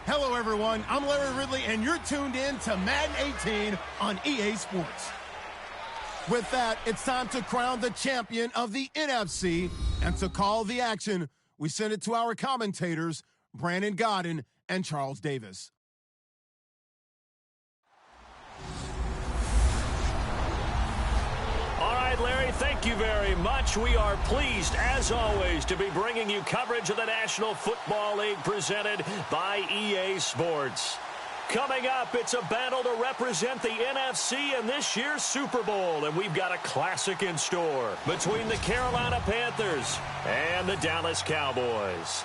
Hello, everyone. I'm Larry Ridley, and you're tuned in to Madden 18 on EA Sports. With that, it's time to crown the champion of the NFC, and to call the action, we send it to our commentators, Brandon Godden and Charles Davis. All right, Larry, thank you very much. We are pleased, as always, to be bringing you coverage of the National Football League presented by EA Sports. Coming up, it's a battle to represent the NFC in this year's Super Bowl, and we've got a classic in store between the Carolina Panthers and the Dallas Cowboys.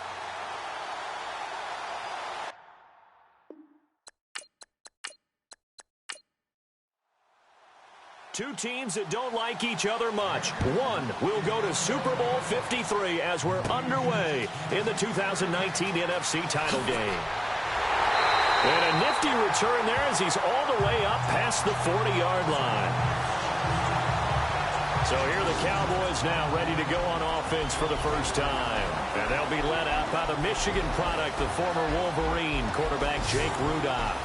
Two teams that don't like each other much. One will go to Super Bowl 53 as we're underway in the 2019 NFC title game. And a nifty return there as he's all the way up past the 40-yard line. So here are the Cowboys now ready to go on offense for the first time. And they'll be led out by the Michigan product, the former Wolverine quarterback Jake Rudock.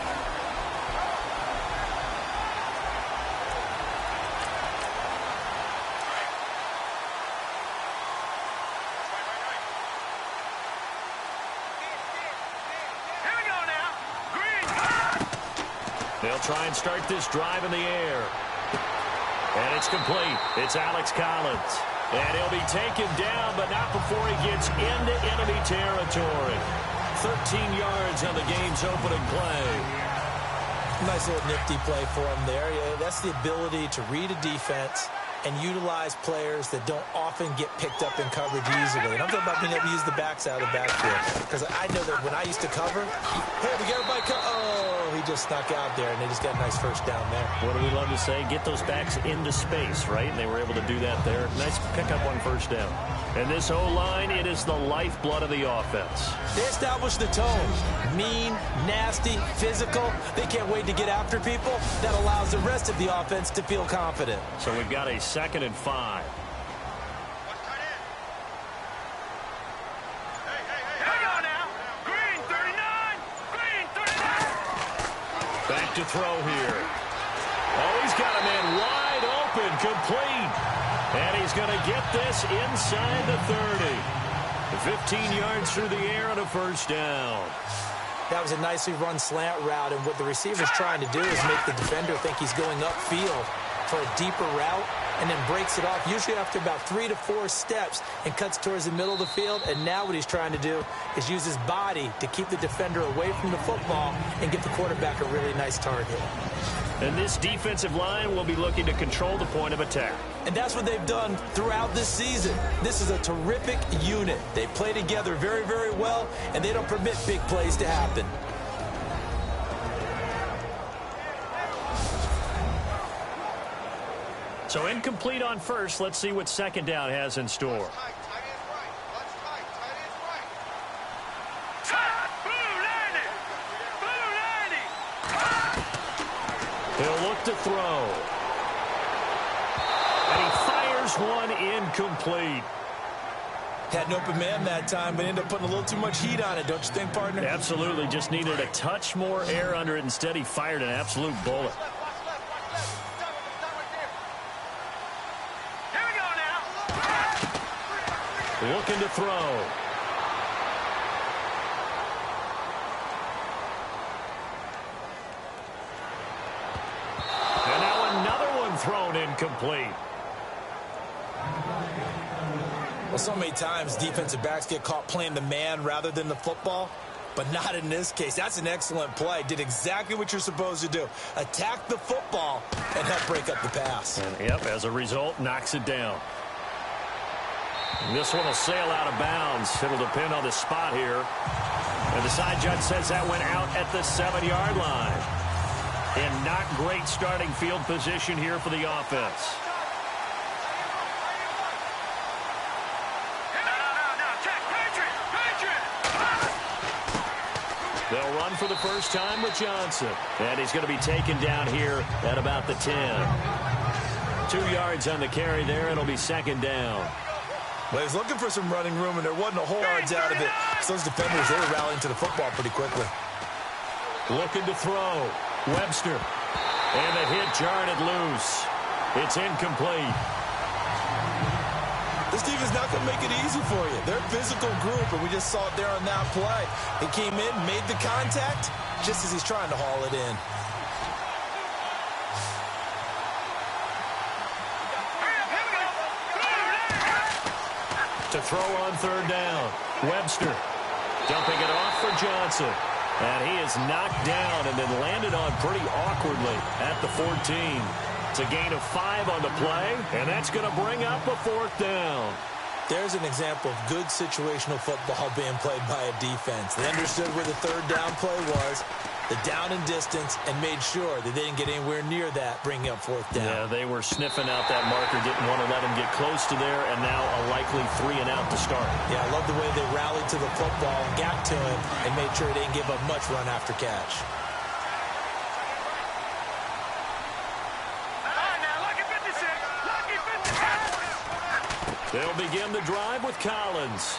They'll try and start this drive in the air. And it's complete. It's Alex Collins. And he'll be taken down, but not before he gets into enemy territory. 13 yards on the game's opening play. Nice little nifty play for him there. Yeah, that's the ability to read a defense and utilize players that don't often get picked up in coverage easily. And I'm talking about being able to use the backs out of the backfield. Because I know that when I used to cover, hey, we got everybody he just snuck out there, and they just got a nice first down there. What do we love to say? Get those backs into space, right? And they were able to do that there. Nice pickup on first down. And this O-line, it is the lifeblood of the offense. They established the tone. Mean, nasty, physical. They can't wait to get after people. That allows the rest of the offense to feel confident. So we've got a 2nd and 5. Back to throw here. Oh, he's got a man wide open, complete. And he's going to get this inside the 30. 15 yards through the air on a first down. That was a nicely run slant route, and what the receiver's trying to do is make the defender think he's going upfield for a deeper route, and then breaks it off, usually after about 3 to 4 steps, and cuts towards the middle of the field. And now what he's trying to do is use his body to keep the defender away from the football and get the quarterback a really nice target. And this defensive line will be looking to control the point of attack. And that's what they've done throughout this season. This is a terrific unit. They play together very, very well, and they don't permit big plays to happen. So incomplete on first. Let's see what second down has in store. He'll look to throw. And he fires one incomplete. Had an open man that time, but ended up putting a little too much heat on it, don't you think, partner? Absolutely. Just needed a touch more air under it. Instead, he fired an absolute bullet. Looking to throw. And now another one thrown incomplete. Well, so many times defensive backs get caught playing the man rather than the football, but not in this case. That's an excellent play. Did exactly what you're supposed to do. Attack the football and help break up the pass. And, yep, as a result, knocks it down. And this one will sail out of bounds. It'll depend on the spot here. And the side judge says that went out at the 7-yard line. And not great starting field position here for the offense. They'll run for the first time with Johnson. And he's going to be taken down here at about the 10. 2 yards on the carry there. It'll be second down. Well, he was looking for some running room, and there wasn't a whole yards out of it. So those defenders, they were rallying to the football pretty quickly. Looking to throw. Webster. And the hit jarred it loose. It's incomplete. This defense is not going to make it easy for you. They're a physical group, and we just saw it there on that play. He came in, made the contact, just as he's trying to haul it in. To throw on third down. Webster dumping it off for Johnson. And he is knocked down and then landed on pretty awkwardly at the 14. It's a gain of 5 on the play, and that's going to bring up a 4th down. There's an example of good situational football being played by a defense. They understood where the third down play was, the down and distance, and made sure that they didn't get anywhere near that, bringing up 4th down. Yeah, they were sniffing out that marker, didn't want to let him get close to there, and now a likely 3 and out to start. Yeah, I love the way they rallied to the football and got to him and made sure they didn't give up much run after catch. They'll begin the drive with Collins.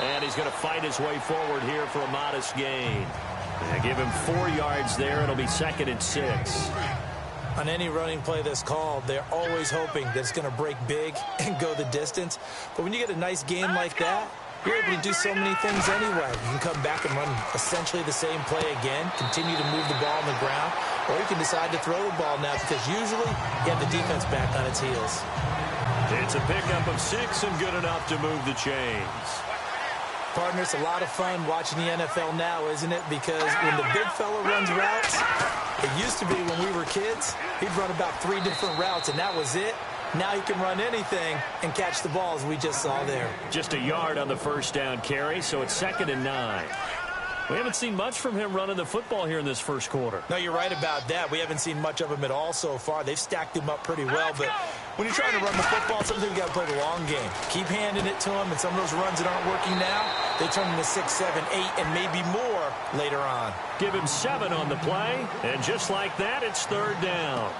And he's going to fight his way forward here for a modest gain. They give him 4 yards there. It'll be 2nd and 6. On any running play that's called, they're always hoping that it's going to break big and go the distance. But when you get a nice game like that, you're able to do so many things anyway. You can come back and run essentially the same play again, continue to move the ball on the ground, or you can decide to throw the ball now because usually you have the defense back on its heels. It's a pickup of 6 and good enough to move the chains. Partner, it's a lot of fun watching the NFL now, isn't it? Because when the big fella runs routes, it used to be when we were kids, he'd run about 3 different routes, and that was it. Now he can run anything and catch the ball, as we just saw there. Just a yard on the first down carry, so it's 2nd and 9. We haven't seen much from him running the football here in this first quarter. No, you're right about that. We haven't seen much of him at all so far. They've stacked him up pretty well, but when you're trying to run the football, sometimes you got to play the long game. Keep handing it to him, and some of those runs that aren't working now, they turn into 6, 7, 8, and maybe more later on. Give him 7 on the play, and just like that, it's 3rd down.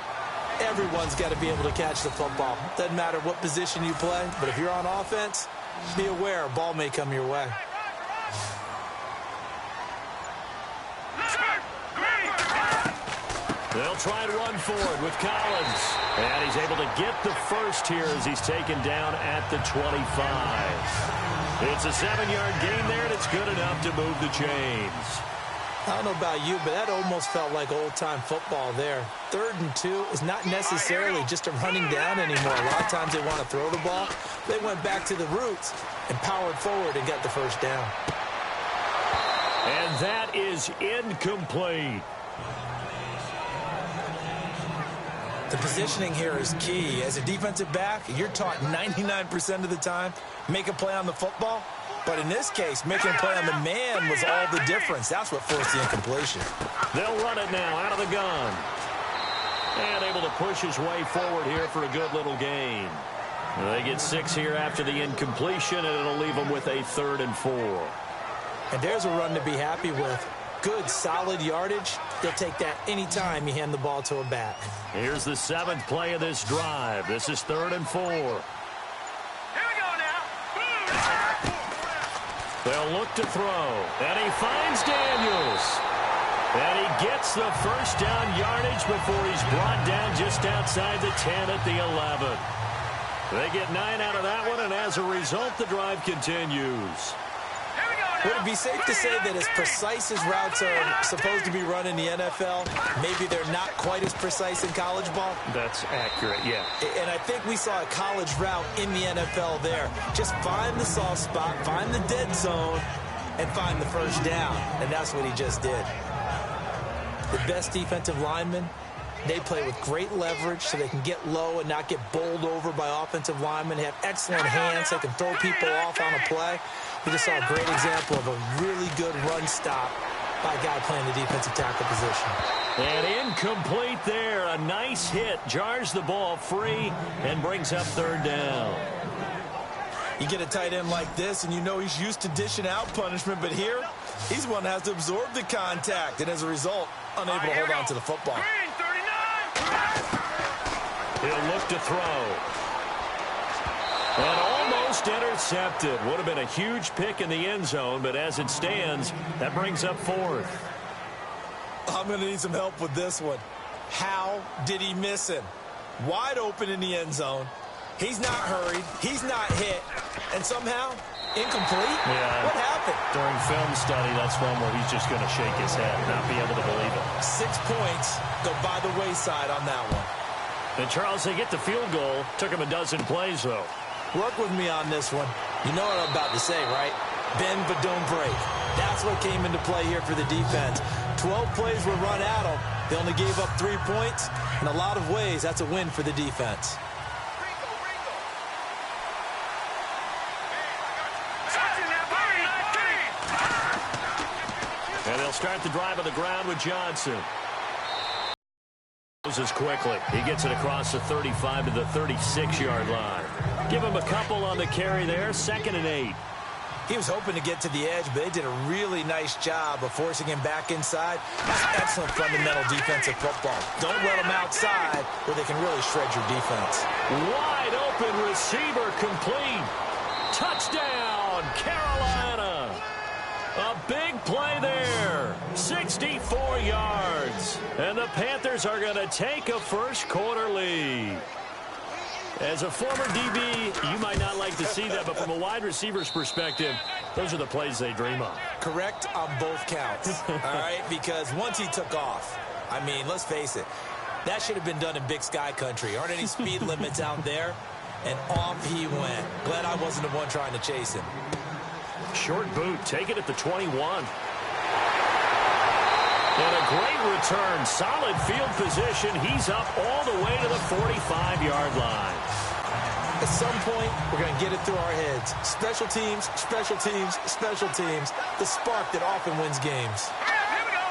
Everyone's got to be able to catch the football. Doesn't matter what position you play, but if you're on offense, be aware a ball may come your way. They'll try and run forward with Collins. And he's able to get the first here as he's taken down at the 25. It's a 7-yard gain there, and it's good enough to move the chains. I don't know about you, but that almost felt like old-time football there. 3rd and 2 is not necessarily just a running down anymore. A lot of times they want to throw the ball. They went back to the roots and powered forward and got the first down. And that is incomplete. The positioning here is key. As a defensive back, you're taught 99% of the time, make a play on the football. But in this case, making a play on the man was all the difference. That's what forced the incompletion. They'll run it now out of the gun. And able to push his way forward here for a good little gain. They get 6 here after the incompletion, and it'll leave them with a 3rd and 4. And there's a run to be happy with. Good, solid yardage. They'll take that anytime you hand the ball to a back. Here's the 7th play of this drive. This is 3rd and 4. Here we go now. They'll look to throw. And he finds Daniels. And he gets the first down yardage before he's brought down just outside the 10 at the 11. They get 9 out of that one, and as a result, the drive continues. Would it be safe to say that as precise as routes are supposed to be run in the NFL, maybe they're not quite as precise in college ball? That's accurate, yeah. And I think we saw a college route in the NFL there. Just find the soft spot, find the dead zone, and find the first down. And that's what he just did. The best defensive linemen, they play with great leverage so they can get low and not get bowled over by offensive linemen. They have excellent hands. They can throw people off on a play. We just saw a great example of a really good run stop by a guy playing the defensive tackle position. And incomplete there. A nice hit. Jars the ball free and brings up 3rd down. You get a tight end like this, and you know he's used to dishing out punishment, but here, he's one that has to absorb the contact, and as a result, unable to hold on to the football. He'll look to throw. And almost intercepted. Would have been a huge pick in the end zone, but as it stands, that brings up 4th. I'm going to need some help with this one. How did he miss him? Wide open in the end zone. He's not hurried. He's not hit. And somehow, incomplete? Yeah. What happened? During film study, that's one where he's just going to shake his head and not be able to believe it. 6 points go by the wayside on that one. And Charles, they get the field goal. Took him a dozen plays, though. Work with me on this one. You know what I'm about to say, right? Bend but don't break. That's what came into play here for the defense. 12 plays were run at them. They only gave up 3 points. In a lot of ways, that's a win for the defense. And they'll start the drive on the ground with Johnson. Moses quickly. He gets it across the 35 to the 36-yard line. Give him a couple on the carry there. 2nd and 8. He was hoping to get to the edge, but they did a really nice job of forcing him back inside. That's excellent fundamental defensive football. Don't let them outside where they can really shred your defense. Wide open receiver complete. Touchdown, Carolina. A big play there. 64 yards. And the Panthers are going to take a first-quarter lead. As a former DB, you might not like to see that, but from a wide receiver's perspective, those are the plays they dream of. Correct on both counts, all right? Because once he took off, I mean, let's face it, that should have been done in Big Sky country. Aren't any speed limits out there? And off he went. Glad I wasn't the one trying to chase him. Short boot, take it at the 21. And a great return. Solid field position. He's up all the way to the 45-yard line. At some point, we're going to get it through our heads. Special teams, special teams, special teams. The spark that often wins games. Here we go.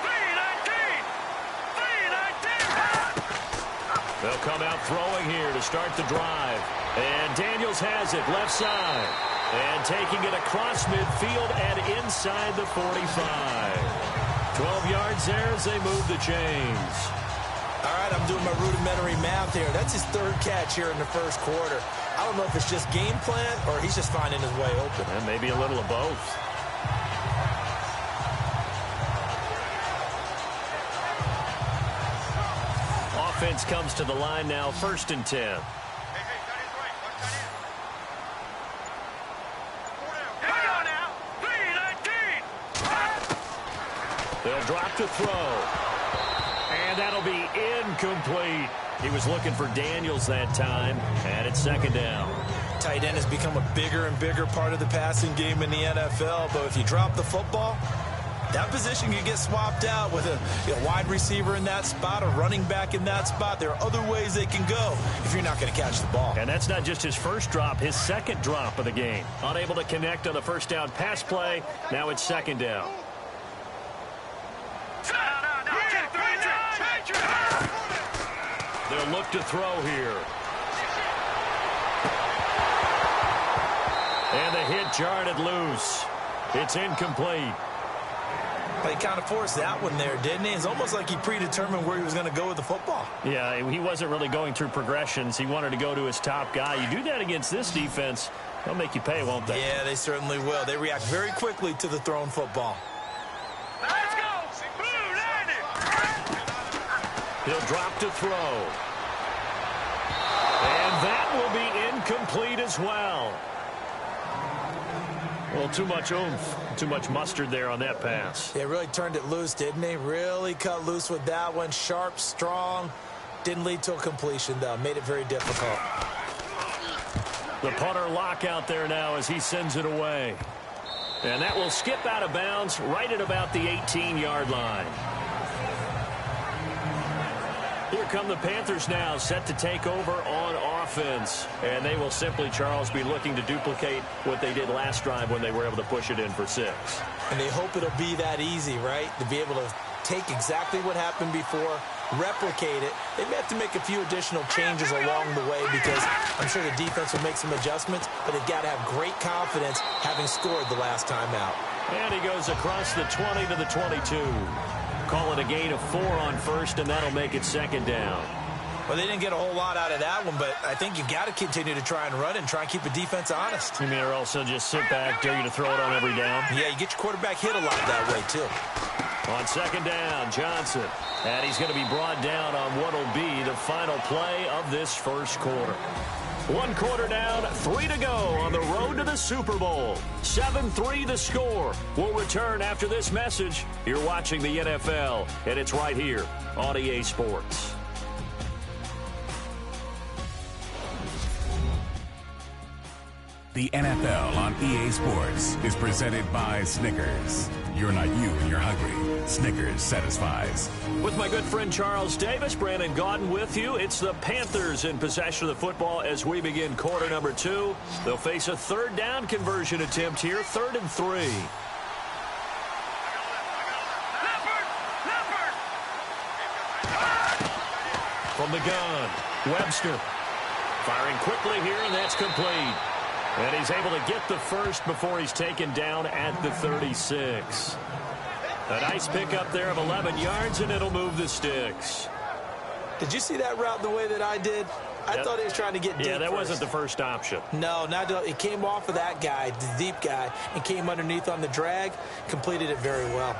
3-19. They'll come out throwing here to start the drive. And Daniels has it left side. And taking it across midfield and inside the 45. 12 yards there as they move the chains. All right, I'm doing my rudimentary math here. That's his 3rd catch here in the first quarter. I don't know if it's just game plan or he's just finding his way open. And maybe a little of both. Offense comes to the line now, 1st and 10. They'll drop to throw. And that'll be incomplete. He was looking for Daniels that time, and it's 2nd down. Tight end has become a bigger and bigger part of the passing game in the NFL, but if you drop the football, that position can get swapped out with a wide receiver in that spot, a running back in that spot. There are other ways they can go if you're not going to catch the ball. And that's not just his first drop, his 2nd drop of the game. Unable to connect on the first down pass play. Now it's 2nd down. They'll look to throw here. And the hit jarred it loose. It's incomplete. He kind of forced that one there, didn't he? It's almost like he predetermined where he was going to go with the football. Yeah, he wasn't really going through progressions. He wanted to go to his top guy. You do that against this defense, they'll make you pay, won't they? Yeah, they certainly will. They react very quickly to the thrown football. Let's go. Blue 90. He'll drop to throw. And that will be incomplete as well. Well, too much oomph, too much mustard there on that pass. Yeah, really turned it loose, didn't he? Really cut loose with that one. Sharp, strong. Didn't lead to a completion, though. Made it very difficult. The punter lockout there now as he sends it away. And that will skip out of bounds right at about the 18-yard line. Here come the Panthers now, set to take over on offense. And they will simply, Charles, be looking to duplicate what they did last drive when they were able to push it in for 6. And they hope it'll be that easy, right? To be able to take exactly what happened before, replicate it. They may have to make a few additional changes along the way because I'm sure the defense will make some adjustments, but they've got to have great confidence having scored the last time out. And he goes across the 20 to the 22. Call it a gain of 4 on first, and that'll make it 2nd down. Well, they didn't get a whole lot out of that one, but I think you've got to continue to try and run and try and keep the defense honest. You mean, or also just sit back, dare you to throw it on every down? Yeah, you get your quarterback hit a lot that way, too. On second down, Johnson. And he's going to be brought down on what will be the final play of this first quarter. 1 quarter down, 3 to go on the road to the Super Bowl. 7-3 the score. We'll return after this message. You're watching the NFL, and it's right here on EA Sports. The NFL on EA Sports is presented by Snickers. You're not you when you're hungry. Snickers satisfies. With my good friend Charles Davis, Brandon Gaudin with you. It's the Panthers in possession of the football as we begin quarter number 2. They'll face a third down conversion attempt here, 3rd and 3. From the gun, Webster. Firing quickly here, and that's complete. And he's able to get the first before he's taken down at the 36. A nice pickup there of 11 yards, and it'll move the sticks. Did you see that route the way that I did? I thought he was trying to get deep. Yeah, that wasn't the first option. No, it came off of that guy, the deep guy, and came underneath on the drag, completed it very well.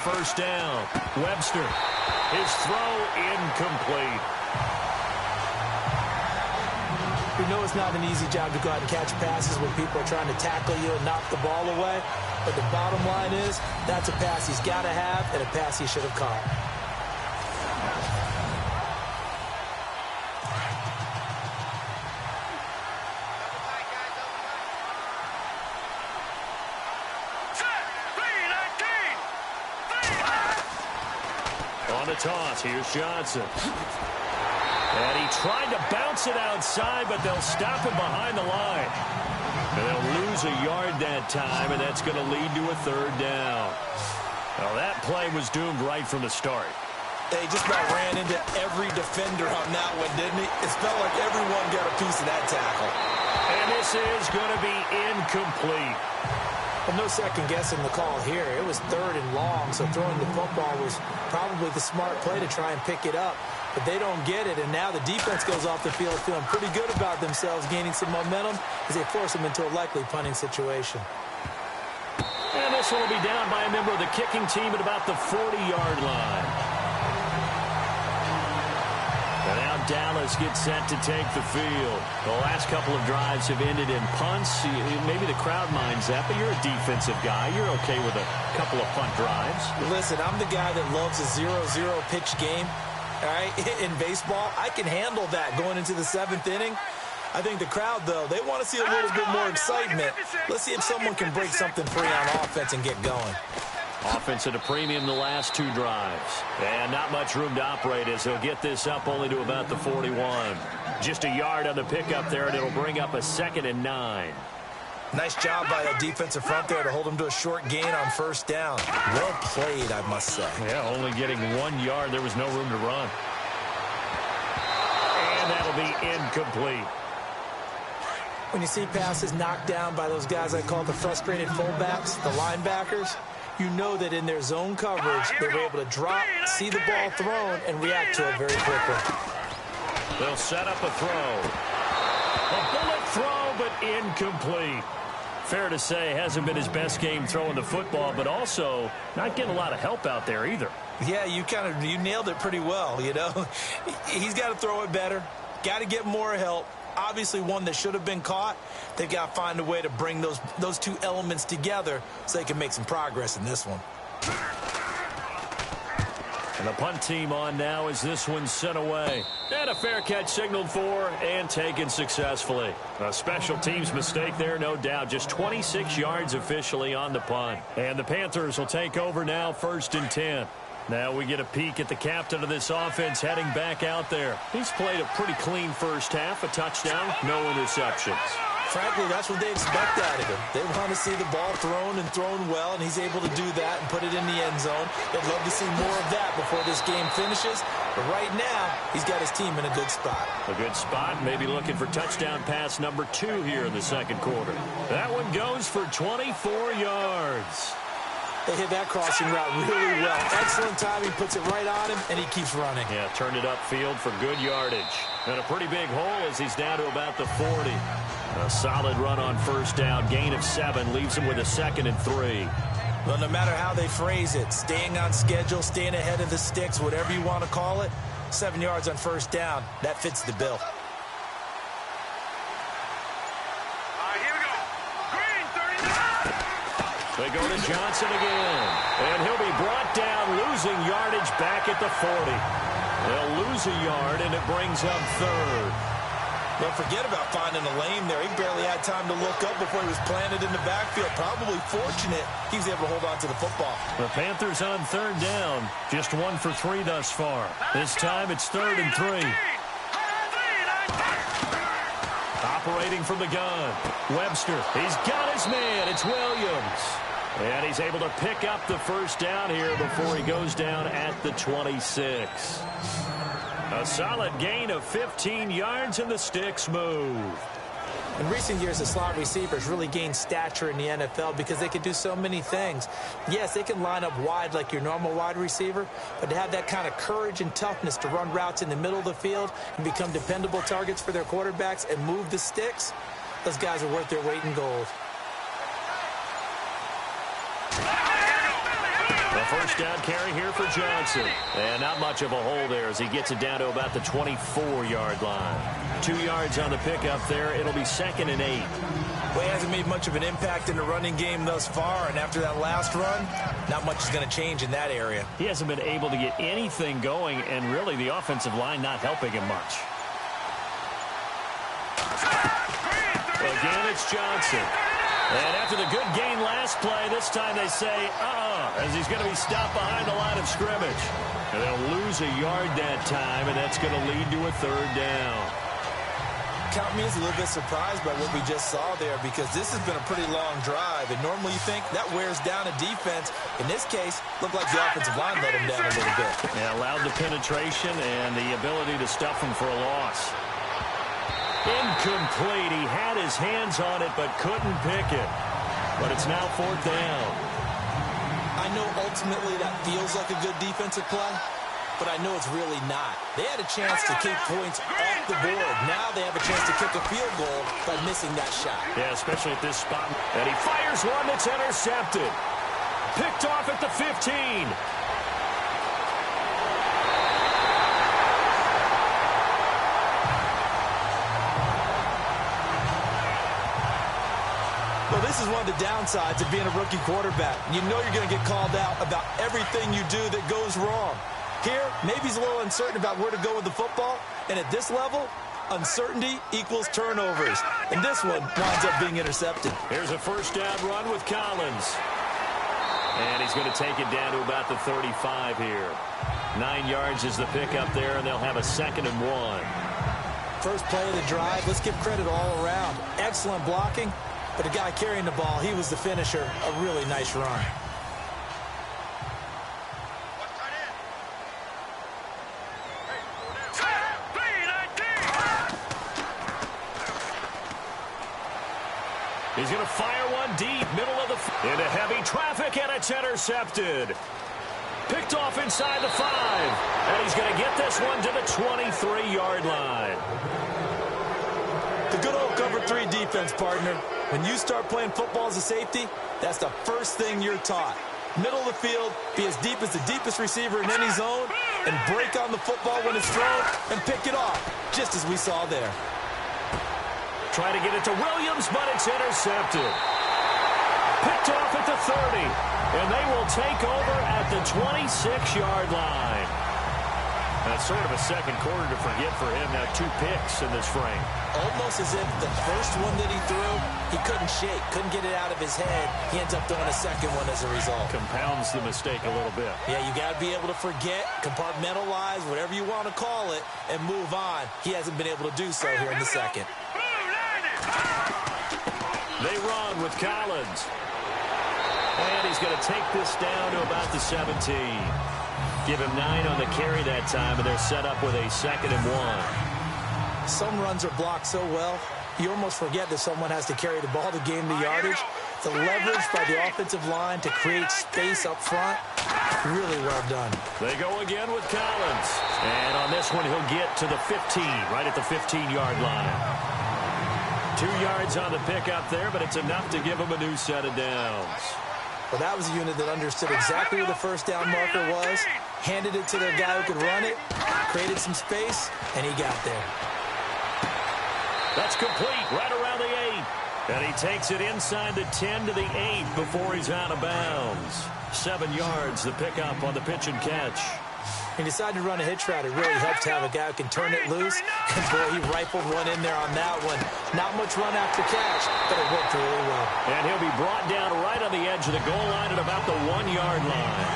First down, Webster. His throw incomplete. We know it's not an easy job to go out and catch passes when people are trying to tackle you and knock the ball away. But the bottom line is, that's a pass he's got to have and a pass he should have caught. Toss. Here's Johnson. And he tried to bounce it outside, but they'll stop him behind the line. And they'll lose a yard that time, and that's going to lead to a third down. Well, that play was doomed right from the start. They just about ran into every defender on that one, didn't he? It felt like everyone got a piece of that tackle. And this is going to be incomplete. Well, no second guessing the call here. It was 3rd and long, so throwing the football was probably the smart play to try and pick it up. But they don't get it, and now the defense goes off the field feeling pretty good about themselves, gaining some momentum as they force them into a likely punting situation. And this one will be down by a member of the kicking team at about the 40-yard line. And now Dallas gets set to take the field. The last couple of drives have ended in punts. Maybe the crowd minds that, but you're a defensive guy. You're okay with a couple of punt drives. Listen, I'm the guy that loves a 0-0 pitch game. All right, in baseball, I can handle that going into the 7th inning. I think the crowd, though, they want to see a little bit more excitement. Let's see if someone can break something free on offense and get going. Offense at a premium the last 2 drives. And not much room to operate as they'll get this up only to about the 41. Just a yard on the pickup there, and it'll bring up a 2nd and 9. Nice job by that defensive front there to hold him to a short gain on first down. Well played, I must say. Yeah, only getting 1 yard. There was no room to run. And that'll be incomplete. When you see passes knocked down by those guys I call the frustrated fullbacks, the linebackers, you know that in their zone coverage, they were able to drop, see the ball thrown, and react to it very quickly. They'll set up a throw. A bullet throw, but incomplete. Fair to say, hasn't been his best game throwing the football, but also not getting a lot of help out there either. Yeah, you nailed it pretty well, you know. He's got to throw it better, got to get more help. Obviously one that should have been caught. They've got to find a way to bring those 2 elements together so they can make some progress in this one. And the punt team on now as this one's sent away. And a fair catch signaled for and taken successfully. A special teams mistake there, no doubt. Just 26 yards officially on the punt. And the Panthers will take over now, 1st and 10. Now we get a peek at the captain of this offense heading back out there. He's played a pretty clean first half, a touchdown, no interceptions. Frankly, that's what they expect out of him. They want to see the ball thrown and thrown well, and he's able to do that and put it in the end zone. They'd love to see more of that before this game finishes. But right now, he's got his team in a good spot. A good spot, maybe looking for touchdown pass number 2 here in the second quarter. That one goes for 24 yards. They hit that crossing route really well. Excellent timing, puts it right on him, and he keeps running. Yeah, turned it upfield for good yardage. And a pretty big hole as he's down to about the 40. A solid run on first down. Gain of 7 leaves him with a 2nd and 3. Well, no matter how they phrase it, staying on schedule, staying ahead of the sticks, whatever you want to call it, 7 yards on first down, that fits the bill. They go to Johnson again, and he'll be brought down, losing yardage back at the 40. They'll lose a yard, and it brings up 3rd. Don't forget about finding a lane there. He barely had time to look up before he was planted in the backfield. Probably fortunate he was able to hold on to the football. The Panthers on 3rd down, just 1 for 3 thus far. This time it's 3rd and 3. Operating from the gun, Webster. He's got his man. It's Williams. And he's able to pick up the first down here before he goes down at the 26. A solid gain of 15 yards, and the sticks move. In recent years, the slot receivers really gained stature in the NFL because they can do so many things. Yes, they can line up wide like your normal wide receiver, but to have that kind of courage and toughness to run routes in the middle of the field and become dependable targets for their quarterbacks and move the sticks, those guys are worth their weight in gold. A first down carry here for Johnson. And not much of a hole there as he gets it down to about the 24-yard line. 2 yards on the pickup there. It'll be 2nd and 8. Well, he hasn't made much of an impact in the running game thus far, and after that last run, not much is going to change in that area. He hasn't been able to get anything going, and really the offensive line not helping him much. Again, it's Johnson. And after the good gain last play, this time they say, as he's going to be stopped behind the line of scrimmage. And they'll lose a yard that time, and that's going to lead to a 3rd down. Count me as a little bit surprised by what we just saw there because this has been a pretty long drive, and normally you think that wears down a defense. In this case, looked like the offensive line let him down a little bit. Yeah, allowed the penetration and the ability to stuff him for a loss. Incomplete. He had his hands on it but couldn't pick it. But it's now 4th down. I know ultimately that feels like a good defensive play, but I know it's really not. They had a chance to kick points off the board. Now they have a chance to kick a field goal by missing that shot. Yeah, especially at this spot. And he fires one that's intercepted. Picked off at the 15. Well, this is one of the downsides of being a rookie quarterback. You know you're going to get called out about everything you do that goes wrong. Here, maybe he's a little uncertain about where to go with the football, and at this level, uncertainty equals turnovers. And this one winds up being intercepted. Here's a first down run with Collins. And he's going to take it down to about the 35 here. 9 yards is the pickup there, and they'll have a 2nd and 1. First play of the drive, let's give credit all around. Excellent blocking. But the guy carrying the ball, he was the finisher. A really nice run. He's going to fire one deep, middle of the into heavy traffic, and it's intercepted. Picked off inside the 5. And he's going to get this one to the 23-yard line. The good old cover 3 defense, partner. When you start playing football as a safety, that's the first thing you're taught. Middle of the field, be as deep as the deepest receiver in any zone, and break on the football when it's thrown, and pick it off, just as we saw there. Try to get it to Williams, but it's intercepted. Picked off at the 30, and they will take over at the 26-yard line. That's sort of a second quarter to forget for him. Now 2 picks in this frame. Almost as if the first one that he threw, he couldn't shake, couldn't get it out of his head. He ends up throwing a second one as a result. Compounds the mistake a little bit. Yeah, you got to be able to forget, compartmentalize, whatever you want to call it, and move on. He hasn't been able to do so here in the second. They run with Collins. And he's going to take this down to about the 17. Give him 9 on the carry that time, and they're set up with a 2nd and 1. Some runs are blocked so well, you almost forget that someone has to carry the ball to gain the yardage. The leverage by the offensive line to create space up front, really well done. They go again with Collins. And on this one, he'll get to the 15, right at the 15-yard line. 2 yards on the pickup there, but it's enough to give him a new set of downs. Well, that was a unit that understood exactly where the first down marker was, handed it to their guy who could run it, created some space, and he got there. That's complete, right around the 8. And he takes it inside the 10 to the 8 before he's out of bounds. 7 yards, the pickup on the pitch and catch. He decided to run a hitch route. It really helped to have a guy who can turn it loose. And, boy, he rifled one in there on that one. Not much run after catch, but it worked really well. And he'll be brought down right on the edge of the goal line at about the 1-yard line.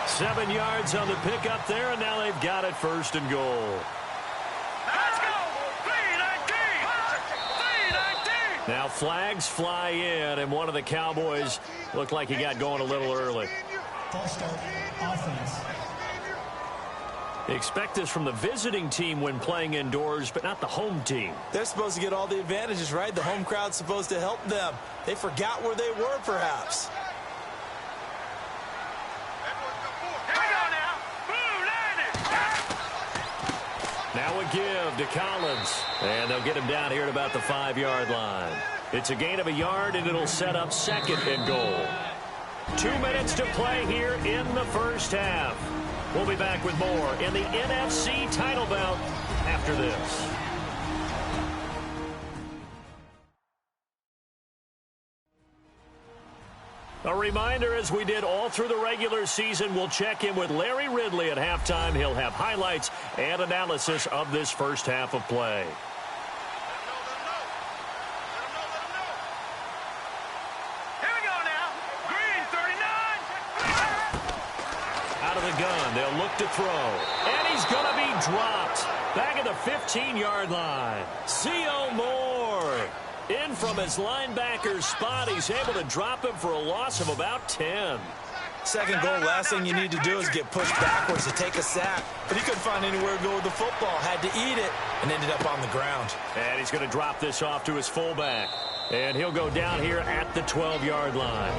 7 yards on the pickup there, and now they've got it first and goal. Let's go! 3-19! Now flags fly in, and one of the Cowboys looked like he got going a little early. False start, offense. They expect this from the visiting team when playing indoors, but not the home team. They're supposed to get all the advantages, right? The home crowd's supposed to help them. They forgot where they were, perhaps. Here we go now! Blue, Now a give to Collins. And they'll get him down here at about the 5-yard line. It's a gain of a yard, and it'll set up second and goal. 2 minutes to play here in the first half. We'll be back with more in the NFC title bout after this. A reminder, as we did all through the regular season, we'll check in with Larry Ridley at halftime. He'll have highlights and analysis of this first half of play. Here we go now! Green, 39! Out of the gun, they'll look to throw. And he's going to be dropped. Back at the 15-yard line. C.O. Moore. In from his linebacker spot. He's able to drop him for a loss of about 10. Second goal, last thing you need to do is get pushed backwards to take a sack. But he couldn't find anywhere to go with the football. Had to eat it and ended up on the ground. And he's going to drop this off to his fullback. And he'll go down here at the 12-yard line.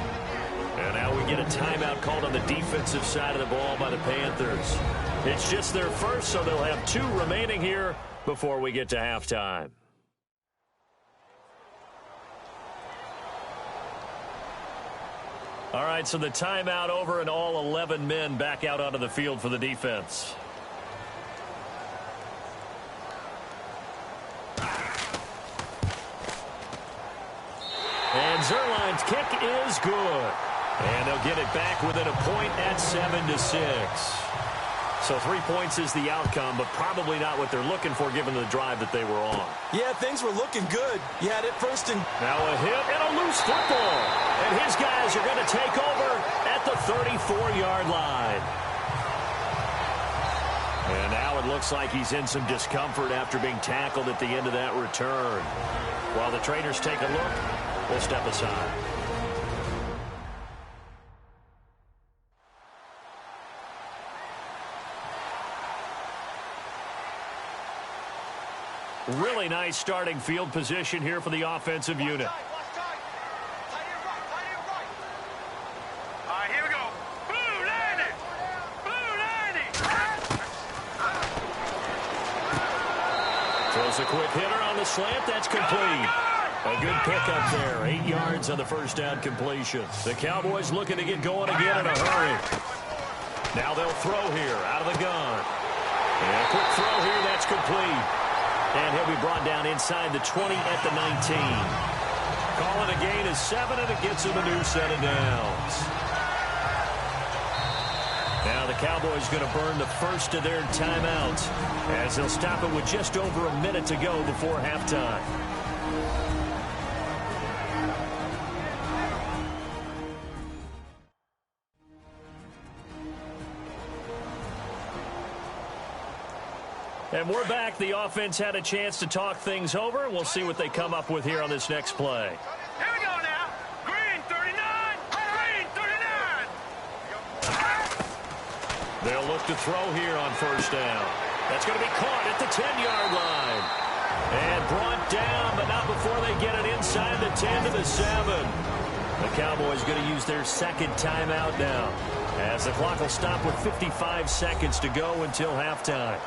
And now we get a timeout called on the defensive side of the ball by the Panthers. It's just their first, so they'll have 2 remaining here before we get to halftime. All right, so the timeout over and all 11 men back out onto the field for the defense. And Zerline's kick is good. And they'll get it back within a point at 7-6. So 3 points is the outcome, but probably not what they're looking for given the drive that they were on. Yeah, things were looking good. You had it first and... Now a hit and a loose football. And his guys are going to take over at the 34-yard line. And now it looks like he's in some discomfort after being tackled at the end of that return. While the trainers take a look, we'll step aside. Really nice starting field position here for the offensive unit. All right, here we go. Blue 90! Blue 90! Throws a quick hitter on the slant. That's complete. A good pickup there. 8 yards on the first down completion. The Cowboys looking to get going again in a hurry. Now they'll throw here out of the gun. And a quick throw here. That's complete. And he'll be brought down inside the 20 at the 19. Calling a gain of 7, and it gets him a new set of downs. Now the Cowboys going to burn the first of their timeouts as they'll stop it with just over a minute to go before halftime. And we're back. The offense had a chance to talk things over. We'll see what they come up with here on this next play. Here we go now. Green 39. Green 39. They'll look to throw here on first down. That's going to be caught at the 10-yard line. And brought down, but not before they get it inside the 10 to the 7. The Cowboys going to use their second timeout now, as the clock will stop with 55 seconds to go until halftime.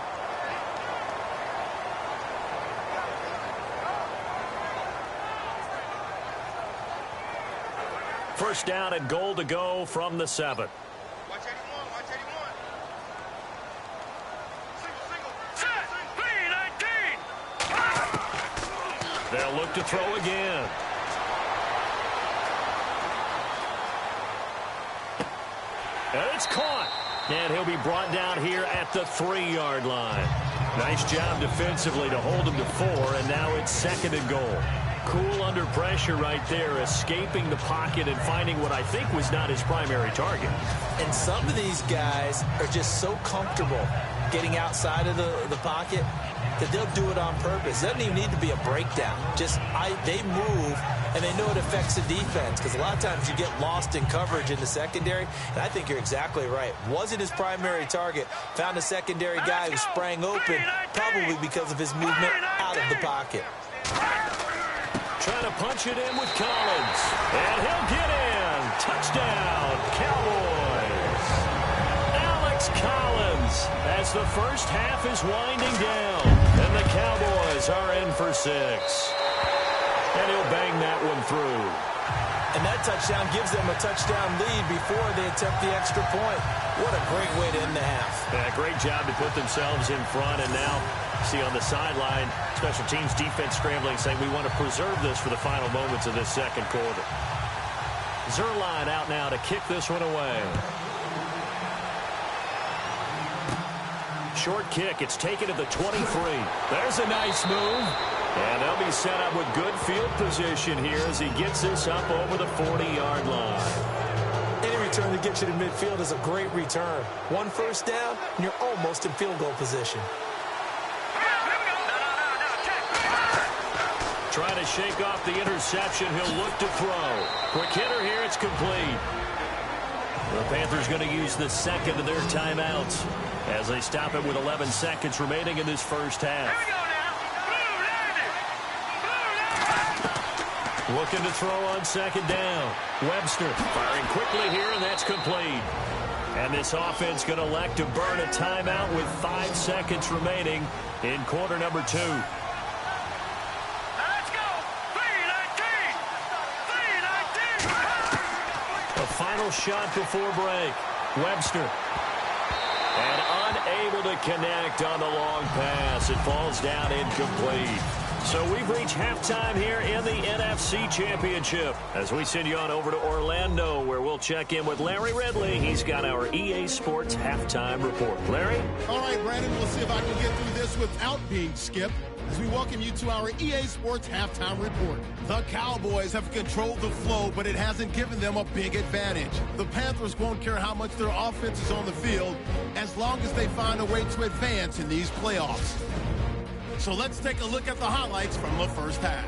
First down and goal to go from the 7. Watch 81, watch 81. Single. Set, B-19. They'll look to throw again. And it's caught. And he'll be brought down here at the 3-yard line. Nice job defensively to hold him to 4, and now it's second and goal. Cool under pressure right there, escaping the pocket and finding what I think was not his primary target. And some of these guys are just so comfortable getting outside of the pocket that they'll do it on purpose. It doesn't even need to be a breakdown. They move, and they know it affects the defense, because a lot of times you get lost in coverage in the secondary, and I think you're exactly right. Wasn't his primary target. Found a secondary guy who sprang open, probably because of his movement out of the pocket. Trying to punch it in with Collins. And he'll get in. Touchdown, Cowboys. Alex Collins, as the first half is winding down. And the Cowboys are in for 6. And he'll bang that one through. And that touchdown gives them a touchdown lead before they attempt the extra point. What a great way to end the half. Yeah, great job to put themselves in front. And now, see on the sideline, special teams defense scrambling, saying we want to preserve this for the final moments of this second quarter. Zerline out now to kick this one away. Short kick. It's taken to the 23. There's a nice move. And they'll be set up with good field position here as he gets this up over the 40-yard line. Any return that gets you to midfield is a great return. One first down, and you're almost in field goal position. Trying to shake off the interception. He'll look to throw. Quick hitter here. It's complete. The Panthers going to use the second of their timeouts as they stop it with 11 seconds remaining in this first half. Looking to throw on second down. Webster firing quickly here, and that's complete. And this offense going to elect to burn a timeout with 5 seconds remaining in quarter number 2. Let's go! B-19! A final shot before break. Webster. And unable to connect on the long pass. It falls down incomplete. So we've reached halftime here in the NFC Championship as we send you on over to Orlando, where we'll check in with Larry Ridley. He's got our EA Sports halftime report. Larry? All right, Brandon, we'll see if I can get through this without being skipped as we welcome you to our EA Sports halftime report. The Cowboys have controlled the flow, but it hasn't given them a big advantage. The Panthers won't care how much their offense is on the field as long as they find a way to advance in these playoffs. So let's take a look at the highlights from the first half.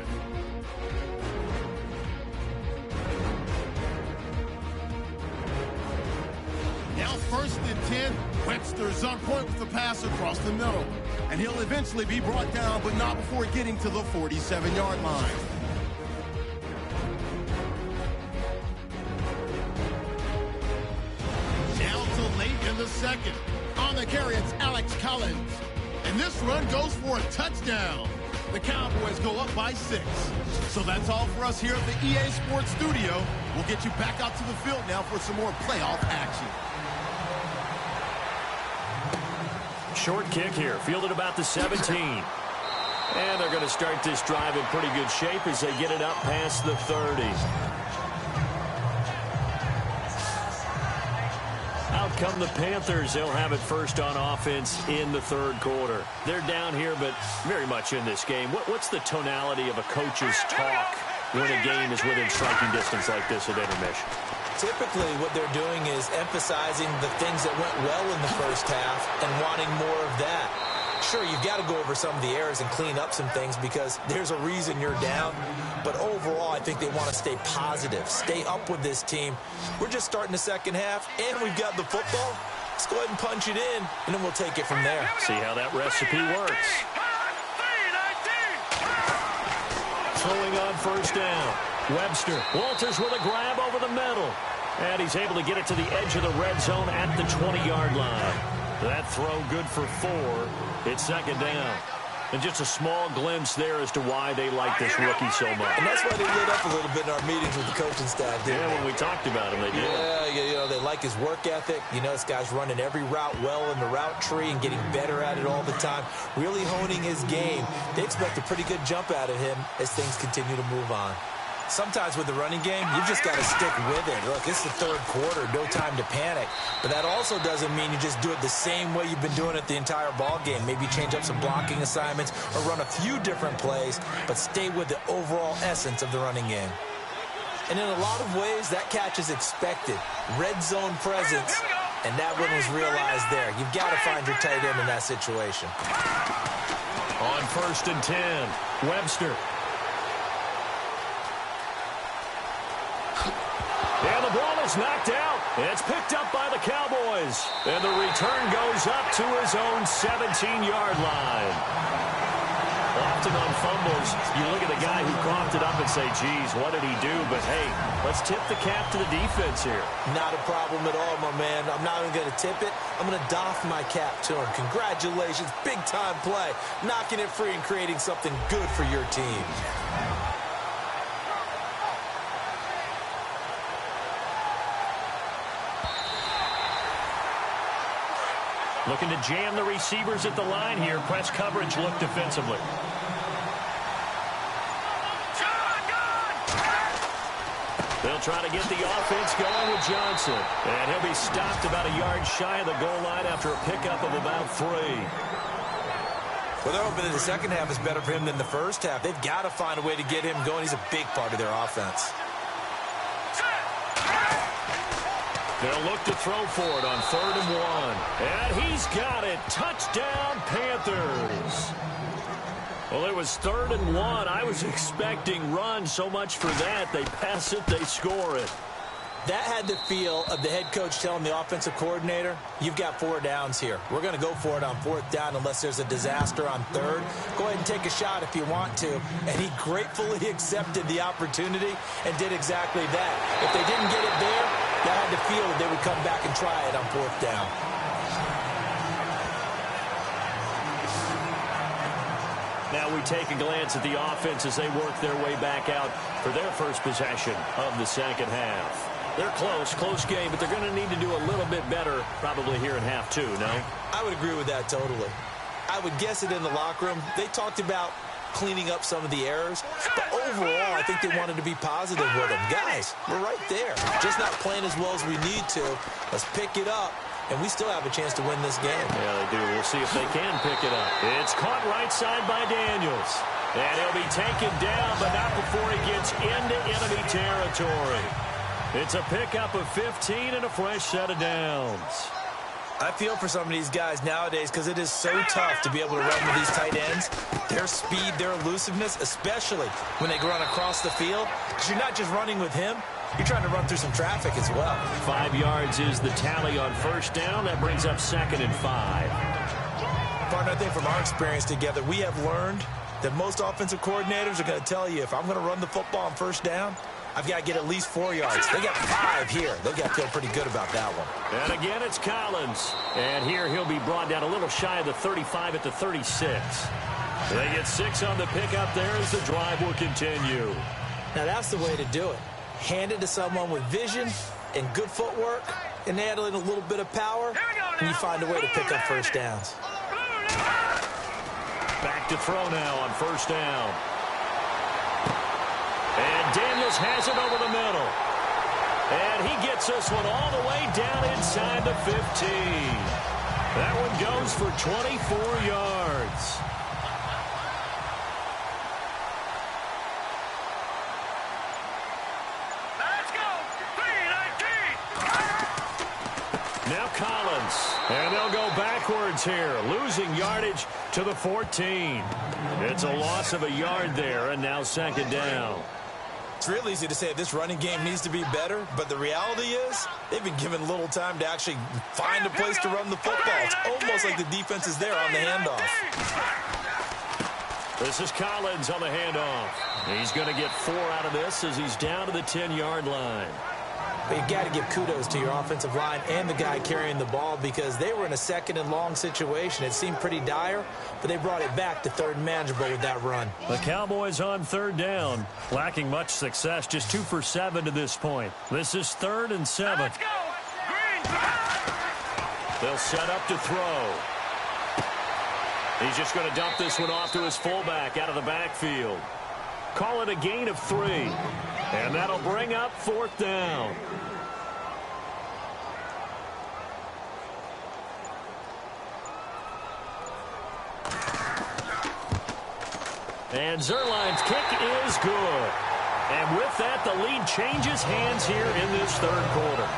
Now 1st and 10, Webster's on point with the pass across the middle. And he'll eventually be brought down, but not before getting to the 47-yard line. Now to late in the second. On the carry, it's Alex Collins. And this run goes for a touchdown. The Cowboys go up by 6. So that's all for us here at the EA Sports Studio. We'll get you back out to the field now for some more playoff action. Short kick here, fielded about the 17. And they're going to start this drive in pretty good shape as they get it up past the 30. Out come the Panthers. They'll have it first on offense in the third quarter. They're down here, but very much in this game. What's the tonality of a coach's talk when a game is within striking distance like this at intermission? Typically, what they're doing is emphasizing the things that went well in the first half and wanting more of that. Sure, you've got to go over some of the errors and clean up some things because there's a reason you're down. But overall, I think they want to stay positive, stay up with this team. We're just starting the second half, and we've got the football. Let's go ahead and punch it in, and then we'll take it from there. See how that recipe works. Throwing on first down. Webster. Walters with a grab over the middle. And he's able to get it to the edge of the red zone at the 20-yard line. That throw good for 4. It's second down. And just a small glimpse there as to why they like this rookie so much. And that's why they lit up a little bit in our meetings with the coaching staff. Yeah, when we talked about him, they did. Yeah, they like his work ethic. You know, this guy's running every route well in the route tree and getting better at it all the time, really honing his game. They expect a pretty good jump out of him as things continue to move on. Sometimes with the running game, you've just got to stick with it. Look, it's the third quarter, no time to panic. But that also doesn't mean you just do it the same way you've been doing it the entire ball game. Maybe change up some blocking assignments or run a few different plays, but stay with the overall essence of the running game. And in a lot of ways, that catch is expected. Red zone presence, and that one was realized there. You've got to find your tight end in that situation. On 1st and 10, Webster. And the ball is knocked out. It's picked up by the Cowboys. And the return goes up to his own 17-yard line. Often on fumbles, you look at the guy who coughed it up and say, geez, what did he do? But, hey, let's tip the cap to the defense here. Not a problem at all, my man. I'm not even going to tip it. I'm going to doff my cap to him. Congratulations. Big-time play. Knocking it free and creating something good for your team. Looking to jam the receivers at the line here. Press coverage look defensively. They'll try to get the offense going with Johnson. And he'll be stopped about a yard shy of the goal line after a pickup of about 3. Well, they're hoping that the second half is better for him than the first half. They've got to find a way to get him going. He's a big part of their offense. They'll look to throw for it on 3rd and 1. And he's got it. Touchdown, Panthers. Well, it was 3rd and 1. I was expecting run. So much for that. They pass it, they score it. That had the feel of the head coach telling the offensive coordinator, you've got 4 downs here. We're going to go for it on 4th down unless there's a disaster on 3rd. Go ahead and take a shot if you want to. And he gratefully accepted the opportunity and did exactly that. If they didn't get it there, that had the feel that they would come back and try it on 4th down. Now we take a glance at the offense as they work their way back out for their first possession of the second half. They're close game, but they're going to need to do a little bit better probably here in half 2, no? I would agree with that totally. I would guess it in the locker room. They talked about cleaning up some of the errors, but overall, I think they wanted to be positive with them. Guys, we're right there. Just not playing as well as we need to. Let's pick it up, and we still have a chance to win this game. Yeah, they do. We'll see if they can pick it up. It's caught right side by Daniels. And he'll be taken down, but not before he gets into enemy territory. It's a pickup of 15 and a fresh set of downs. I feel for some of these guys nowadays because it is so tough to be able to run with these tight ends. Their speed, their elusiveness, especially when they run across the field. Because you're not just running with him, you're trying to run through some traffic as well. 5 yards is the tally on 1st down. That brings up 2nd and 5. Partner, I think from our experience together, we have learned that most offensive coordinators are going to tell you, if I'm going to run the football on 1st down, I've got to get at least 4 yards. They got 5 here. They've got to feel pretty good about that one. And again, it's Collins. And here he'll be brought down a little shy of the 35 at the 36. They get 6 on the pickup there as the drive will continue. Now, that's the way to do it. Hand it to someone with vision and good footwork, and add in a little bit of power, and you find a way to pick up 1st downs. Back to throw now on 1st down. And Daniels has it over the middle. And he gets this one all the way down inside the 15. That one goes for 24 yards. Let's go. 3-19. Now Collins. And they'll go backwards here, losing yardage to the 14. It's a loss of a yard there, and now 2nd down. It's real easy to say this running game needs to be better, but the reality is they've been given little time to actually find a place to run the football. It's almost like the defense is there on the handoff. This is Collins on the handoff. He's going to get 4 out of this as he's down to the 10-yard line. But you got to give kudos to your offensive line and the guy carrying the ball because they were in a 2nd and long situation. It seemed pretty dire, but they brought it back to 3rd and manageable with that run. The Cowboys on 3rd down, lacking much success, just 2 for 7 to this point. This is 3rd and 7. Let's go. Green. They'll set up to throw. He's just going to dump this one off to his fullback out of the backfield. Call it a gain of 3. And that'll bring up 4th down. And Zerline's kick is good. And with that, the lead changes hands here in this 3rd quarter.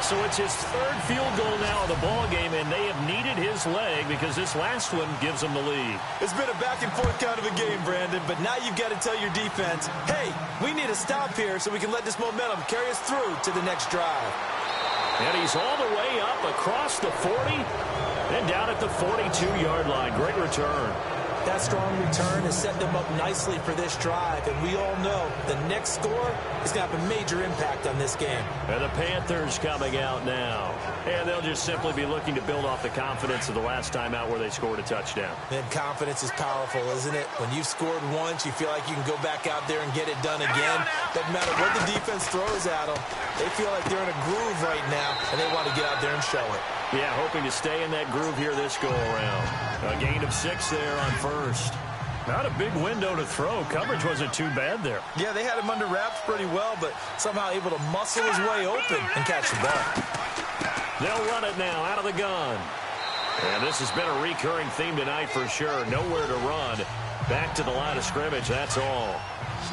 So it's his 3rd field goal now of the ball game, and they have needed his leg because this last one gives them the lead. It's been a back-and-forth kind of a game, Brandon, but now you've got to tell your defense, hey, we need a stop here so we can let this momentum carry us through to the next drive. And he's all the way up across the 40 and down at the 42-yard line. Great return. That strong return has set them up nicely for this drive, and we all know the next score is going to have a major impact on this game. And the Panthers coming out now. And they'll just simply be looking to build off the confidence of the last time out where they scored a touchdown. And confidence is powerful, isn't it? When you've scored once, you feel like you can go back out there and get it done again. Doesn't matter what the defense throws at them. They feel like they're in a groove right now, and they want to get out there and show it. Yeah, hoping to stay in that groove here this go-around. A gain of 6 there on 1st. Not a big window to throw. Coverage wasn't too bad there. Yeah, they had him under wraps pretty well, but somehow able to muscle his way open and catch the ball. They'll run it now out of the gun. And this has been a recurring theme tonight for sure. Nowhere to run. Back to the line of scrimmage, that's all.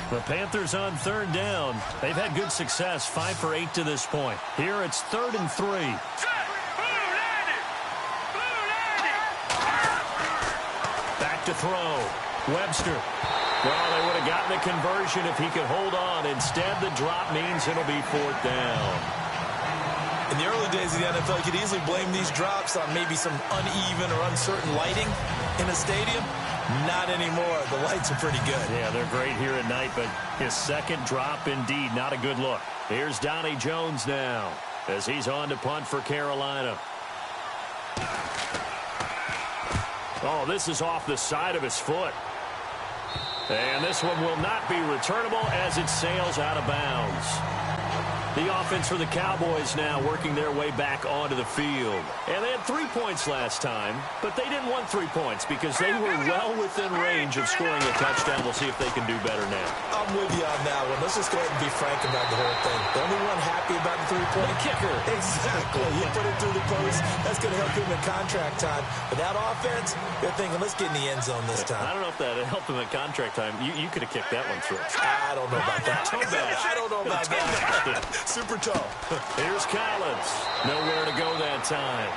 The Panthers on 3rd down. They've had good success, 5 for 8 to this point. Here it's 3rd and 3. Back to throw. Webster. Well, they would have gotten the conversion if he could hold on. Instead, the drop means it'll be 4th down. In the early days of the NFL, you could easily blame these drops on maybe some uneven or uncertain lighting in a stadium. Not anymore. The lights are pretty good. Yeah, they're great here at night, but his 2nd drop, indeed, not a good look. Here's Donnie Jones now as he's on to punt for Carolina. Oh, this is off the side of his foot. And this one will not be returnable as it sails out of bounds. The offense for the Cowboys now working their way back onto the field. And they had 3 points last time, but they didn't want 3 points because they were well within range of scoring a touchdown. We'll see if they can do better now. I'm with you on that one. Let's just go ahead and be frank about the whole thing. The only one happy about the 3-point kicker. Exactly. He put it through the post. That's going to help him in contract time. But that offense, they're thinking, let's get in the end zone this time. I don't know if that helped him in contract time. You could have kicked that one through. I don't know about that. I don't know about that. Super tall. Here's Collins. Nowhere to go that time.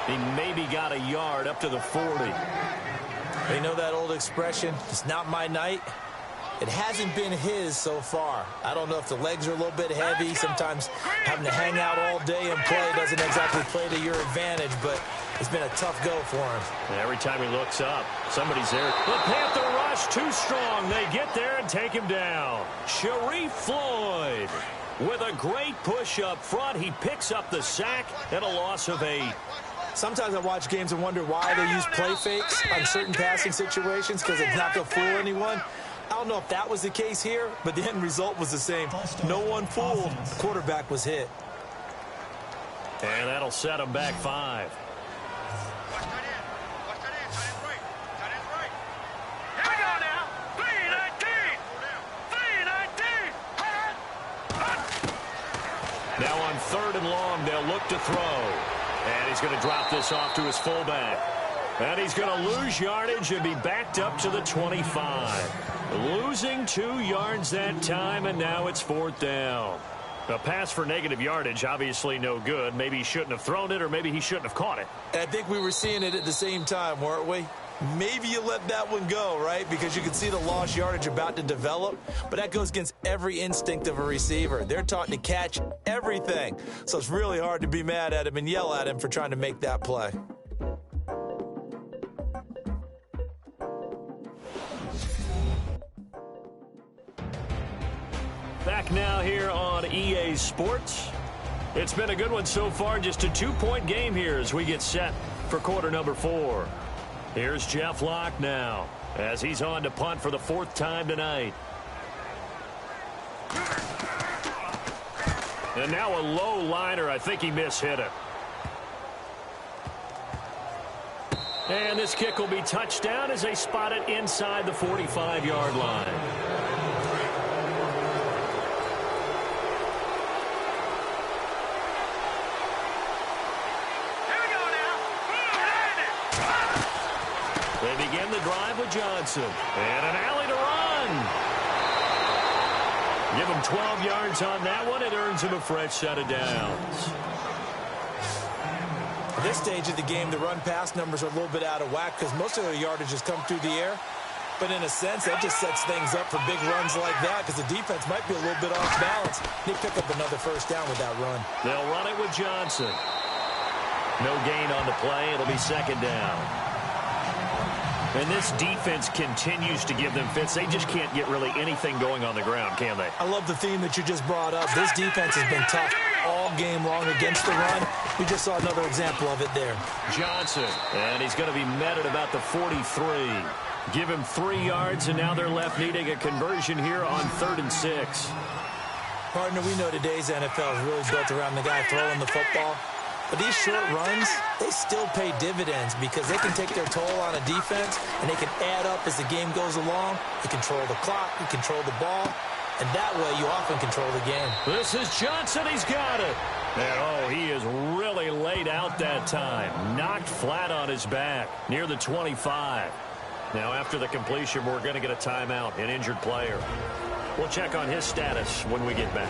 He maybe got a yard up to the 40. You know that old expression, it's not my night? It hasn't been his so far. I don't know if the legs are a little bit heavy. Sometimes having to hang out all day and play doesn't exactly play to your advantage, but it's been a tough go for him. And every time he looks up, somebody's there. The Panther rush too strong. They get there and take him down. Sharif Floyd with a great push up front. He picks up the sack and a loss of 8. Sometimes I watch games and wonder why they use play fakes on certain passing situations because it's not going to fool anyone. I don't know if that was the case here, but the end result was the same. No one fooled. The quarterback was hit. And that'll set him back 5. Now on 3rd and long, they'll look to throw. And he's going to drop this off to his fullback. And he's going to lose yardage and be backed up to the 25. Losing 2 yards that time, and now it's 4th down. A pass for negative yardage, obviously no good. Maybe he shouldn't have thrown it, or maybe he shouldn't have caught it. And I think we were seeing it at the same time, weren't we? Maybe you let that one go, right? Because you can see the lost yardage about to develop. But that goes against every instinct of a receiver. They're taught to catch everything. So it's really hard to be mad at him and yell at him for trying to make that play. back now here on EA Sports. It's been a good one so far. Just a 2-point game here as we get set for quarter number 4. Here's Jeff Locke now as he's on to punt for the 4th time tonight. And now a low liner. I think he mishit it. And this kick will be touchdown as they spot it inside the 45-yard line. They begin the drive with Johnson. And an alley to run. Give him 12 yards on that one. It earns him a fresh set of downs. At this stage of the game, the run-pass numbers are a little bit out of whack because most of their yardage has come through the air. But in a sense, that just sets things up for big runs like that because the defense might be a little bit off balance. They pick up another first down with that run. They'll run it with Johnson. No gain on the play. It'll be 2nd down. And this defense continues to give them fits. They just can't get really anything going on the ground, can they? I love the theme that you just brought up. This defense has been tough all game long against the run. We just saw another example of it there. Johnson, and he's going to be met at about the 43. Give him 3 yards, and now they're left needing a conversion here on 3rd and 6. Partner, we know today's NFL is really built around the guy throwing the football. But these short runs, they still pay dividends because they can take their toll on a defense, and they can add up as the game goes along. You control the clock, you control the ball, and that way you often control the game. This is Johnson. He's got it. And, he is really laid out that time. Knocked flat on his back near the 25. Now, after the completion, we're going to get a timeout, an injured player. We'll check on his status when we get back.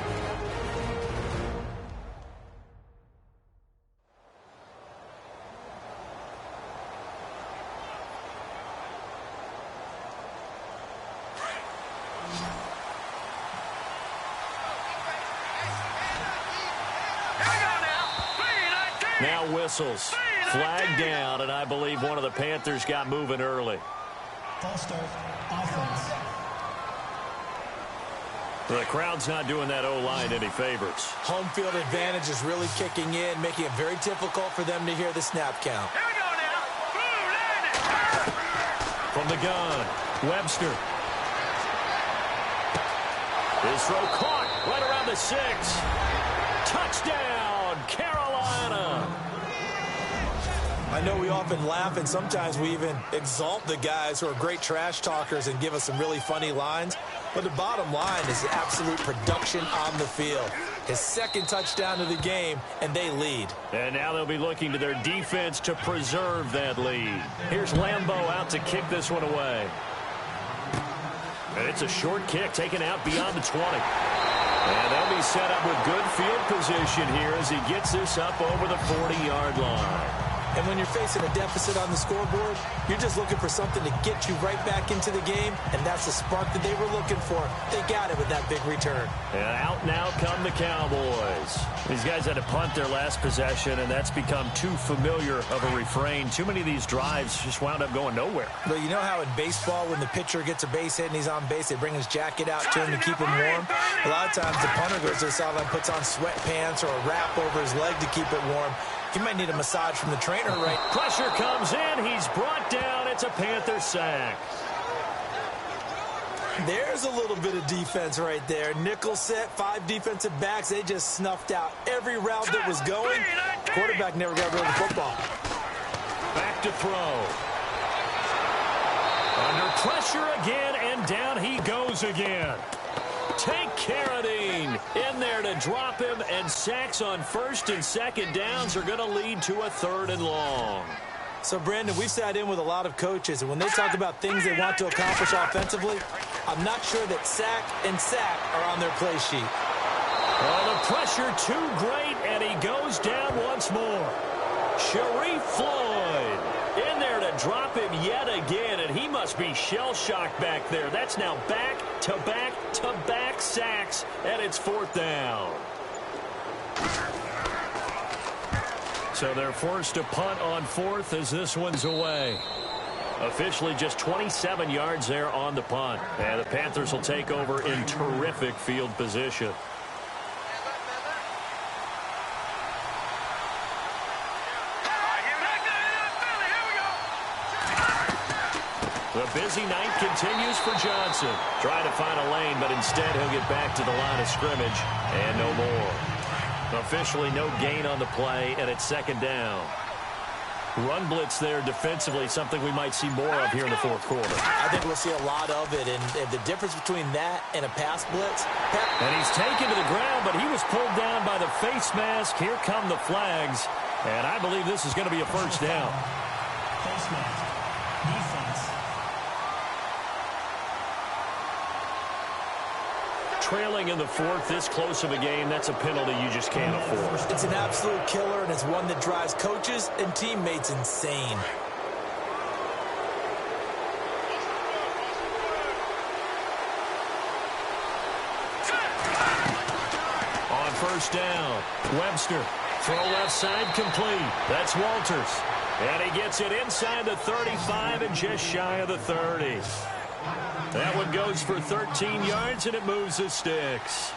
Now whistles. Flag down, and I believe one of the Panthers got moving early. False start, offense. The crowd's not doing that O-line any favors. Home field advantage is really kicking in, making it very difficult for them to hear the snap count. Here we go now. From the gun, Webster. His throw caught right around the 6. Touchdown, Carolina. I know we often laugh, and sometimes we even exalt the guys who are great trash talkers and give us some really funny lines. But the bottom line is absolute production on the field. His 2nd touchdown of the game, and they lead. And now they'll be looking to their defense to preserve that lead. Here's Lambeau out to kick this one away. And it's a short kick taken out beyond the 20. And they'll be set up with good field position here as he gets this up over the 40-yard line. And when you're facing a deficit on the scoreboard, you're just looking for something to get you right back into the game, and that's the spark that they were looking for. They got it with that big return. And out now come the Cowboys. These guys had to punt their last possession, and that's become too familiar of a refrain. Too many of these drives just wound up going nowhere. Well, you know how in baseball, when the pitcher gets a base hit and he's on base, they bring his jacket out to him to keep him warm? A lot of times the punter goes to the sideline, puts on sweatpants or a wrap over his leg to keep it warm. He might need a massage from the trainer, right? Pressure comes in. He's brought down. It's a Panther sack. There's a little bit of defense right there. Nickel set, 5 defensive backs. They just snuffed out every route that was going. Quarterback never got rid of the football. Back to throw. Under pressure again, and down he goes again. Take Carradine in there to drop him, and sacks on 1st and 2nd downs are going to lead to a 3rd and long. So, Brandon, we've sat in with a lot of coaches, and when they talk about things they want to accomplish offensively, I'm not sure that sack and sack are on their play sheet. Oh, the pressure too great, and he goes down once more. Sharif Floyd in there to drop him yet again, and he must be shell-shocked back there. That's now back-to-back-to-back sacks, and it's 4th down. So they're forced to punt on 4th as this one's away. Officially just 27 yards there on the punt. And the Panthers will take over in terrific field position. The busy night continues for Johnson. Trying to find a lane, but instead he'll get back to the line of scrimmage and no more. Officially no gain on the play, and it's second down. Run blitz there defensively, something we might see more of here in the fourth quarter. I think we'll see a lot of it, and the difference between that and a pass blitz. And he's taken to the ground, but he was pulled down by the face mask. Here come the flags, and I believe this is going to be a first down. Face mask. Defense. Trailing in the fourth, this close of a game, that's a penalty you just can't afford. It's an absolute killer, and it's one that drives coaches and teammates insane. On first down, Webster. Throw left side complete. That's Walters. And he gets it inside the 35 and just shy of the 30. That one goes for 13 yards, and it moves the sticks.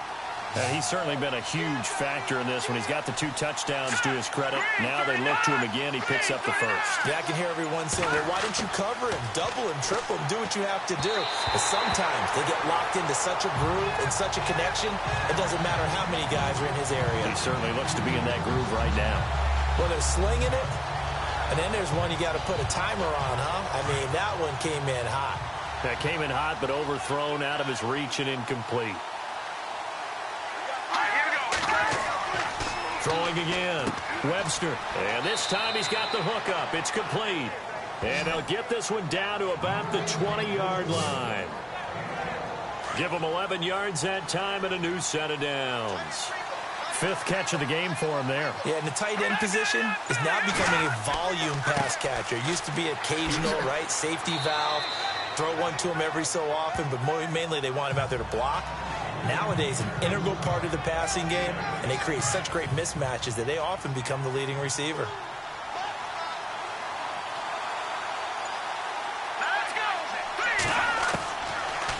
He's certainly been a huge factor in this one. He's got the 2 touchdowns to his credit. Now they look to him again. He picks up the first. Yeah, I can hear everyone saying, well, why don't you cover him, double him, triple him, do what you have to do. But sometimes they get locked into such a groove and such a connection, it doesn't matter how many guys are in his area. He certainly looks to be in that groove right now. Well, they're slinging it, and then there's one you got to put a timer on, huh? I mean, that one came in hot. That came in hot, but overthrown, out of his reach, and incomplete. Throwing again. Webster. And this time he's got the hook up. It's complete. And they'll get this one down to about the 20-yard line. Give him 11 yards that time and a new set of downs. 5th catch of the game for him there. Yeah, and the tight end position is now becoming a volume pass catcher. It used to be occasional, right? Safety valve. Throw one to him every so often, but mainly they want him out there to block. Nowadays, an integral part of the passing game, and they create such great mismatches that they often become the leading receiver.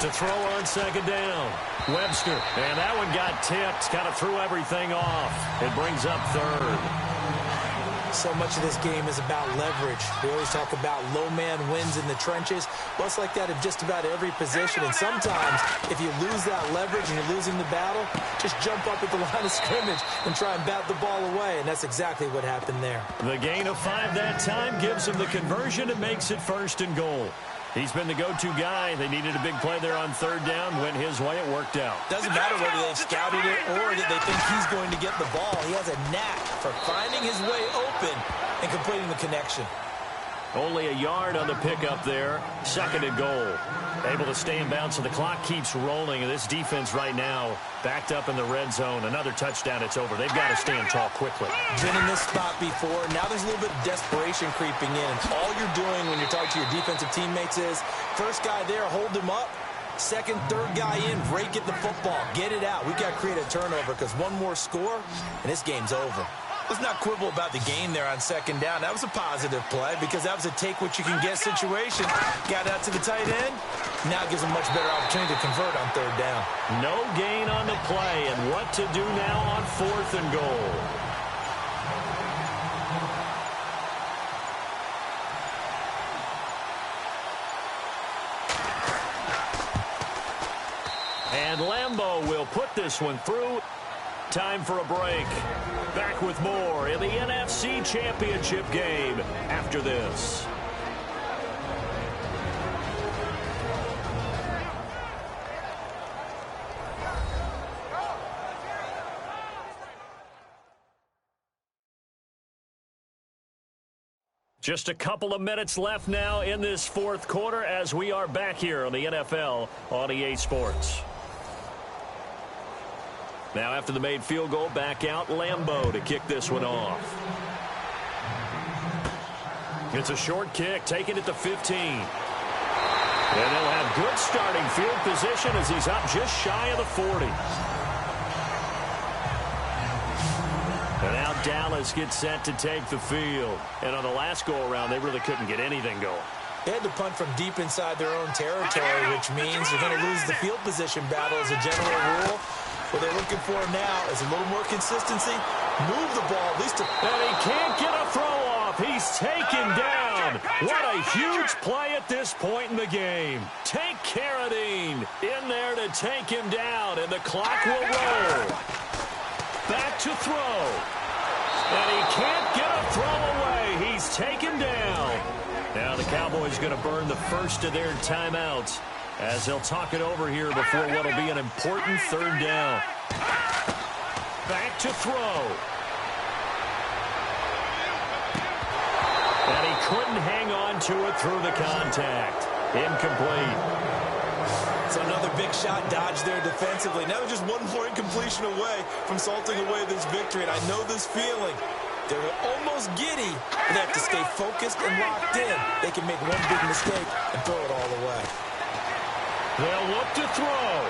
To throw on second down, Webster. And that one got tipped, kind of threw everything off. It brings up 3rd. So much of this game is about leverage. We always talk about low man wins in the trenches. Well, it's like that in just about every position. And sometimes, if you lose that leverage and you're losing the battle, just jump up at the line of scrimmage and try and bat the ball away. And that's exactly what happened there. The gain of 5 that time gives him the conversion and makes it 1st and goal. He's been the go-to guy. They needed a big play there on 3rd down. Went his way. It worked out. Doesn't matter whether they've scouted it or that they think he's going to get the ball. He has a knack for finding his way open and completing the connection. Only a yard on the pickup there. 2nd and goal. Able to stay in bounds, so the clock keeps rolling. And this defense right now backed up in the red zone. Another touchdown, it's over. They've got to stand tall quickly. Been in this spot before. Now there's a little bit of desperation creeping in. All you're doing when you're talking to your defensive teammates is, first guy there, hold him up. 2nd, 3rd guy in, rake at the football. Get it out. We've got to create a turnover because one more score, and this game's over. Let's not quibble about the gain there on 2nd down. That was a positive play because that was a take-what-you-can-get situation. Got out to the tight end. Now gives them much better opportunity to convert on 3rd down. No gain on the play, and what to do now on 4th and goal. And Lambeau will put this one through. Time for a break. Back with more in the NFC Championship game after this. Just a couple of minutes left now in this 4th quarter as we are back here on the NFL on EA Sports. Now after the made field goal, back out Lambeau to kick this one off. It's a short kick, taking it to 15. And they'll have good starting field position as he's up just shy of the 40. And now Dallas gets set to take the field. And on the last go-around, they really couldn't get anything going. They had to punt from deep inside their own territory, which means you're going to lose the field position battle as a general rule. What they're looking for now is a little more consistency. Move the ball, at least. And he can't get a throw off. He's taken down. What a huge play at this point in the game. Tank Carradine in there to take him down, and the clock will roll. Back to throw. And he can't get a throw away. He's taken down. Now the Cowboys going to burn the first of their timeouts as they'll talk it over here before what will be an important third down. Back to throw. And he couldn't hang on to it through the contact. Incomplete. So another big shot dodged there defensively. Now just one more incompletion away from salting away this victory. And I know this feeling. They're almost giddy, but they have to stay focused and locked in. They can make one big mistake and throw it all away. They'll look to throw.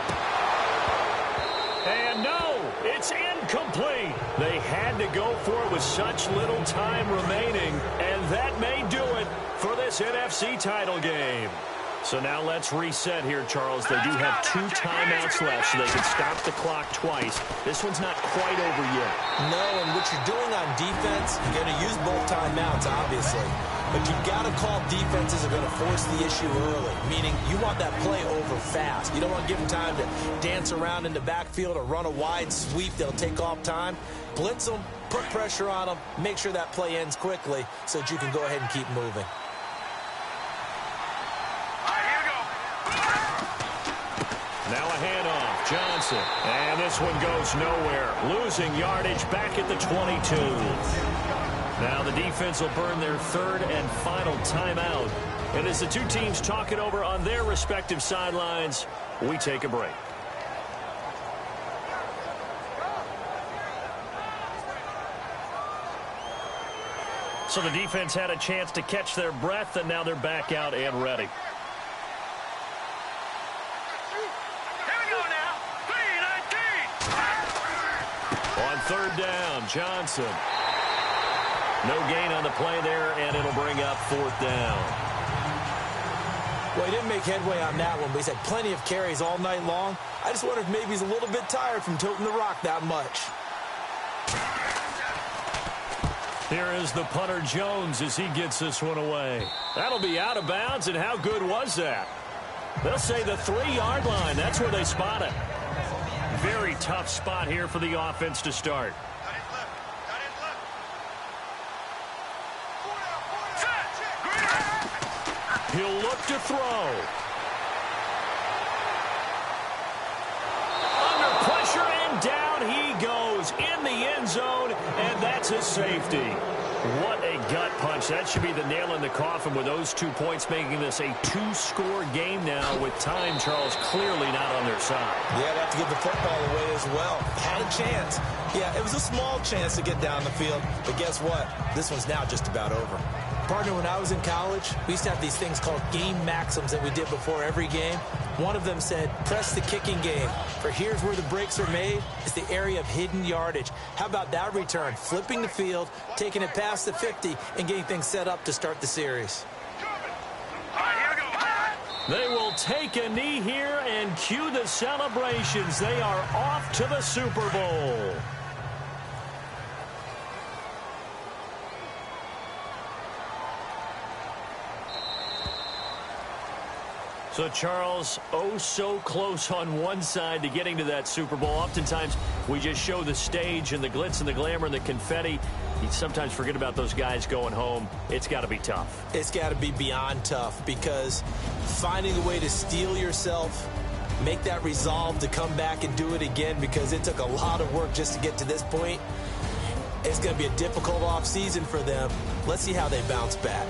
And no, it's incomplete. They had to go for it with such little time remaining, and that may do it for this NFC title game. So now let's reset here, Charles. They do have 2 timeouts left, so they can stop the clock twice. This one's not quite over yet. No, and what you're doing on defense, you're going to use both timeouts, obviously. But you've got to call defenses are going to force the issue early, meaning you want that play over fast. You don't want to give them time to dance around in the backfield or run a wide sweep that'll take off time. Blitz them, put pressure on them, make sure that play ends quickly so that you can go ahead and keep moving. Now a handoff, Johnson. And this one goes nowhere. Losing yardage back at the 22. Now the defense will burn their third and final timeout. And as the two teams talk it over on their respective sidelines, we take a break. So the defense had a chance to catch their breath, and now they're back out and ready. On third down, Johnson. No gain on the play there, and it'll bring up fourth down. Well, he didn't make headway on that one, but he's had plenty of carries all night long. I just wonder if maybe he's a little bit tired from toting the rock that much. Here is the punter, Jones, as he gets this one away. That'll be out of bounds, and how good was that? They'll say the 3-yard line. That's where they spot it. Very tough spot here for the offense to start. He'll look to throw. Under pressure, and down he goes in the end zone, and that's a safety. What a gut punch. That should be the nail in the coffin with those 2 points, making this a 2-score game now with time, Charles, clearly not on their side. Yeah, they have to give the football away as well. Had a chance. Yeah, it was a small chance to get down the field, but guess what? This one's now just about over. Partner, when I was in college, we used to have these things called game maxims that we did before every game. One of them said, press the kicking game. For here's where the breaks are made. It's the area of hidden yardage. How about that return? Flipping the field, taking it past the 50, and getting things set up to start the series. They will take a knee here and cue the celebrations. They are off to the Super Bowl. So, Charles, oh so close on one side to getting to that Super Bowl. Oftentimes, we just show the stage and the glitz and the glamour and the confetti. You sometimes forget about those guys going home. It's got to be tough. It's got to be beyond tough, because finding a way to steel yourself, make that resolve to come back and do it again, because it took a lot of work just to get to this point. It's going to be a difficult offseason for them. Let's see how they bounce back.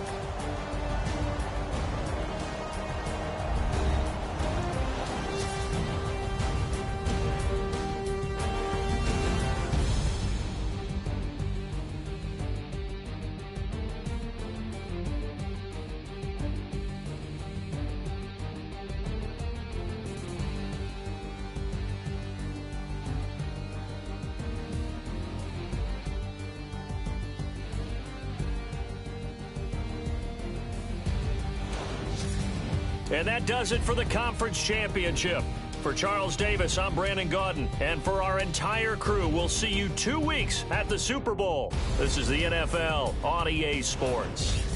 And that does it for the conference championship. For Charles Davis, I'm Brandon Gaudin. And for our entire crew, we'll see you 2 weeks at the Super Bowl. This is the NFL on EA Sports.